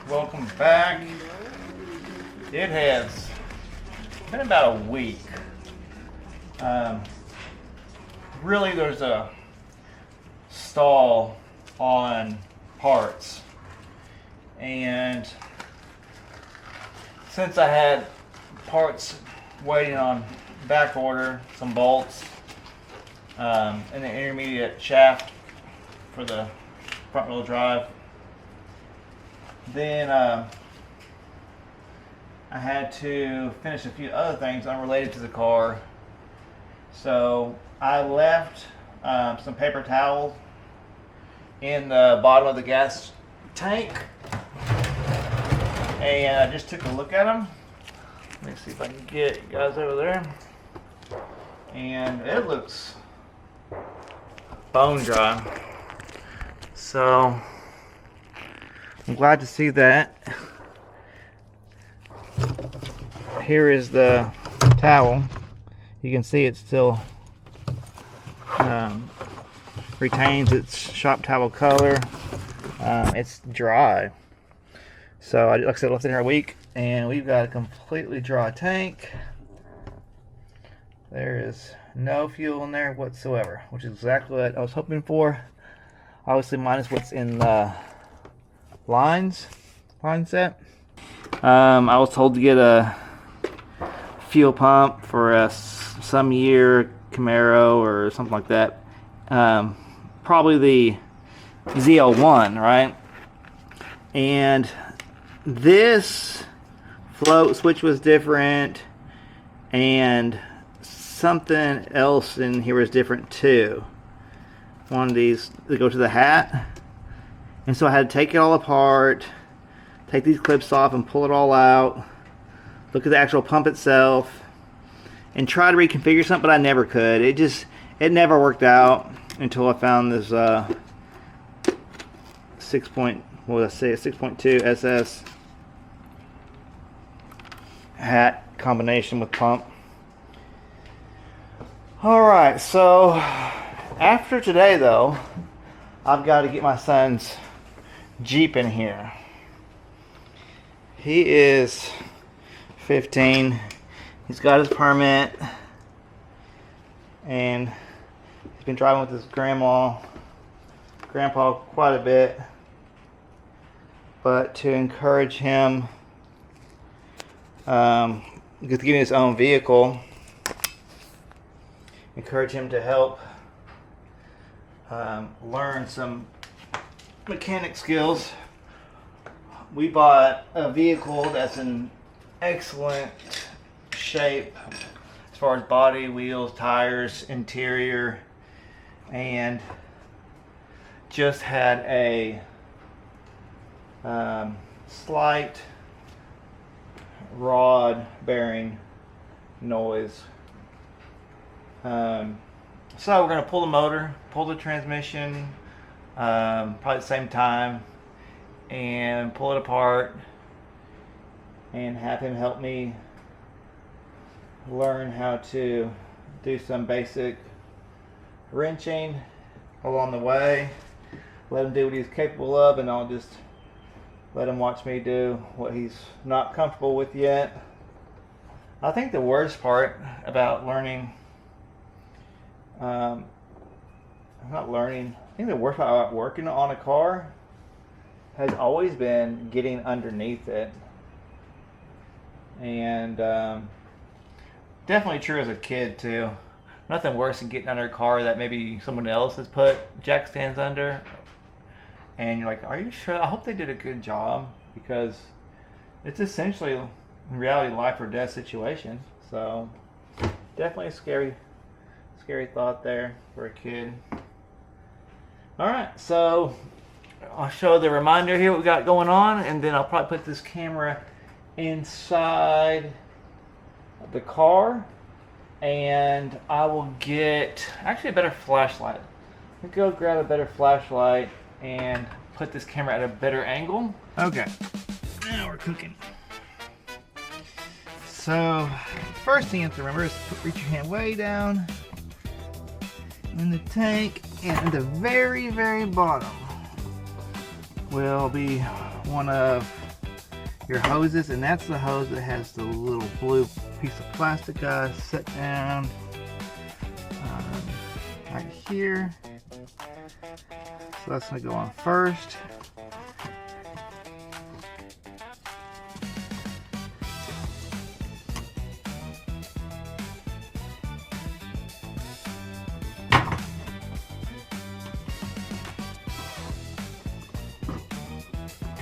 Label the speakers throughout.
Speaker 1: Welcome back. It has been about a week. Really, there's a stall on parts, and since I had parts waiting on back order, some bolts, and the intermediate shaft for the front wheel drive, then I had to finish a few other things unrelated to the car. So I left some paper towels in the bottom of the gas tank, and I just took a look at them. Let me see if I can get you guys over there. And it looks bone dry. So I'm glad to see that. Here is the towel. You can see it still retains its shop towel color. It's dry. So like I said, left it here a week, and we've got a completely dry tank. There is no fuel in there whatsoever, which is exactly what I was hoping for. Obviously minus what's in the line set. I was told to get a fuel pump for a some year Camaro or something like that. Probably the ZL1, right? And this float switch was different, and something else in here was different too. One of these that go to the hat, and so I had to take it all apart, take these clips off and pull it all out, look at the actual pump itself, and try to reconfigure something, but I never could. It never worked out until I found this 6.2 SS hat combination with pump. Alright, so after today though, I've got to get my son's Jeep in here. He is 15. He's got his permit, and he's been driving with his grandpa quite a bit. But to encourage him to get his own vehicle, encourage him to help learn some mechanic skills, we bought a vehicle that's in excellent shape as far as body, wheels, tires, interior, and just had a slight rod bearing noise. So we're going to pull the motor, pull the transmission, probably at the same time, and pull it apart and have him help me learn how to do some basic wrenching along the way. Let him do what he's capable of, and I'll just let him watch me do what he's not comfortable with yet. I think the worst part about learning, I think the worst part about working on a car has always been getting underneath it. And definitely true as a kid too. Nothing worse than getting under a car that maybe someone else has put jack stands under, and you're like, are you sure? I hope they did a good job, because it's essentially in reality life or death situation. So definitely a scary thought there for a kid. Alright, so I'll show the reminder here what we got going on, and then I'll probably put this camera inside the car, and I will get actually a better flashlight. I'll go grab a better flashlight and put this camera at a better angle. Okay, now we're cooking. So first thing you have to remember is reach your hand way down in the tank, and at the very bottom will be one of your hoses, and that's the hose that has the little blue piece of plastic set down right here. So that's going to go on first.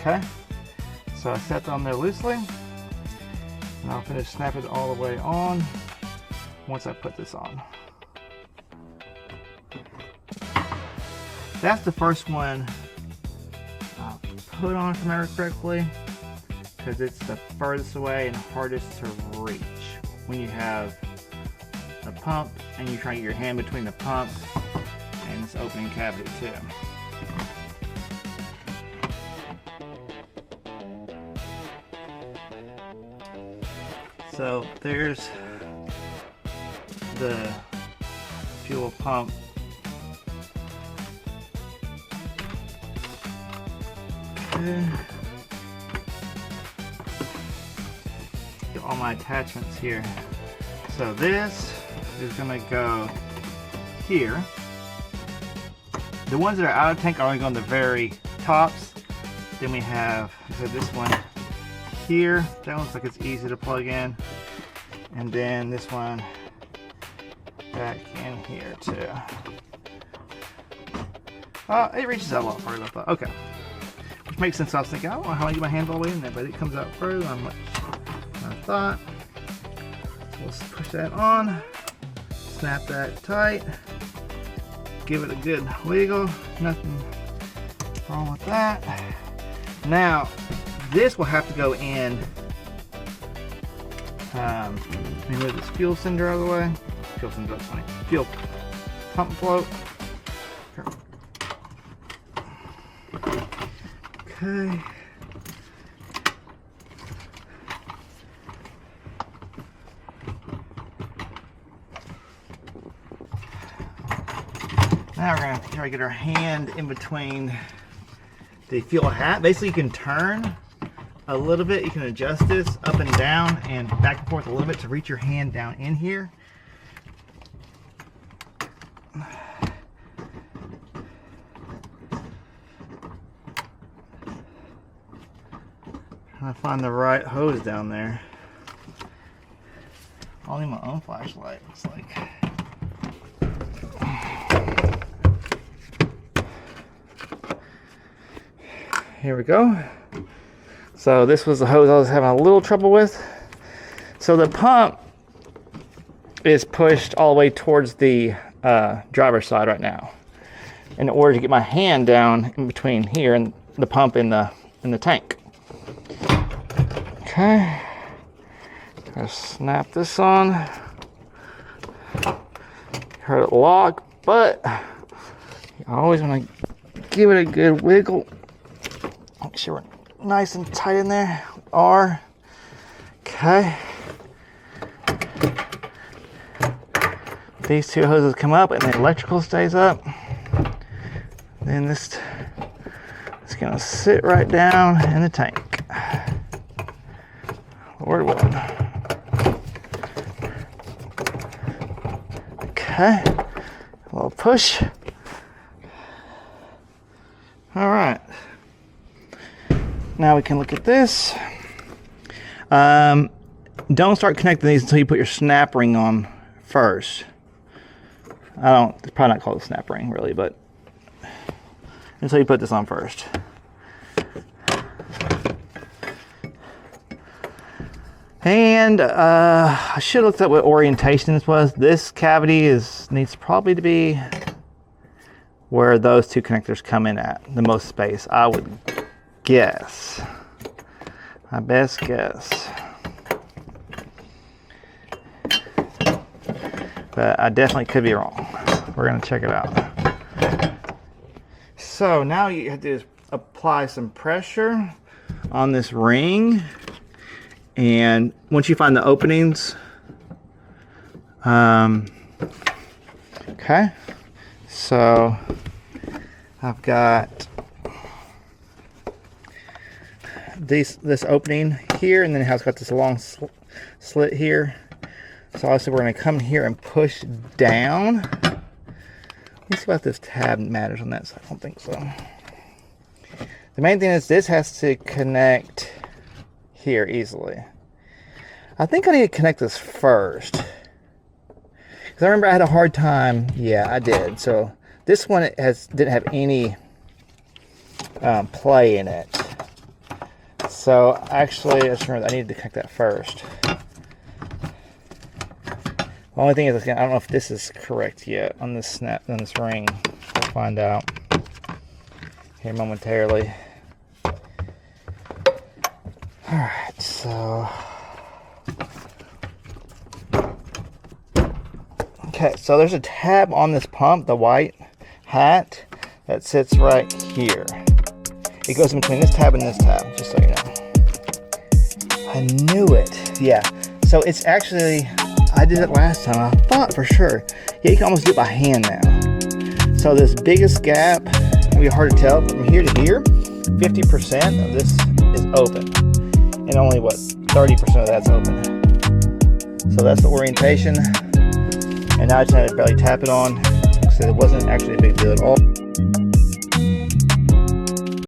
Speaker 1: Okay, so I set on there loosely, and I'll finish snapping it all the way on once I put this on. That's the first one I'll put on, if I remember correctly, because it's the furthest away and hardest to reach when you have the pump and you try to get your hand between the pump and this opening cavity too. So there's the fuel pump. Okay. Get all my attachments here. So this is gonna go here. The ones that are out of tank are only going to the very tops. Then we have, so this one here, that looks like it's easy to plug in, and then this one back in here too. It reaches out a lot further, but okay, which makes sense. I was thinking I don't know how I get my hand all the way in there, but it comes out further than much I thought. So let's push that on, snap that tight, give it a good wiggle. Nothing wrong with that. Now this will have to go in. Let me move this fuel cylinder out of the way. Fuel cylinder, that's funny. Fuel pump float. Okay. Now we're gonna try to get our hand in between the fuel hat. Basically, you can turn a little bit. You can adjust this up and down and back and forth a little bit to reach your hand down in here. Trying to find the right hose down there. I'll need my own flashlight, looks like. Here we go. So this was the hose I was having a little trouble with. So the pump is pushed all the way towards the driver's side right now, in order to get my hand down in between here and the pump in the tank. Okay, gonna snap this on. Heard it lock, but you always want to give it a good wiggle. Make sure we're nice and tight in there. R. Okay. These two hoses come up and the electrical stays up. Then this is gonna sit right down in the tank. Lord willing. Okay. A little push. All right. Now we can look at this. Don't start connecting these until you put your snap ring on first. It's probably not called a snap ring really, but until you put this on first. And I should have looked up what orientation this was. This cavity needs probably to be where those two connectors come in at, the most space, I would guess. My best guess. But I definitely could be wrong. We're gonna check it out. So now you have to apply some pressure on this ring. And once you find the openings, okay, so I've got this opening here, and then it has got this long slit here. So obviously we're going to come here and push down. Let me see if this tab matters on that side. I don't think so. The main thing is this has to connect here easily. I think I need to connect this first, because I remember I had a hard time. Yeah, I did. So this one didn't have any play in it. So actually, I just remember I needed to connect that first. The only thing is, I don't know if this is correct yet on this on this ring. We'll find out here momentarily. Alright, so okay, so there's a tab on this pump, the white hat, that sits right here. It goes in between this tab and this tab, just so you know. I knew it. Yeah, so it's actually, I did it last time. I thought for sure. Yeah, you can almost do it by hand now. So this biggest gap, it'll be hard to tell, from here to here, 50% of this is open. And only, what, 30% of that's open. So that's the orientation. And now I just had to barely tap it on, because it wasn't actually a big deal at all.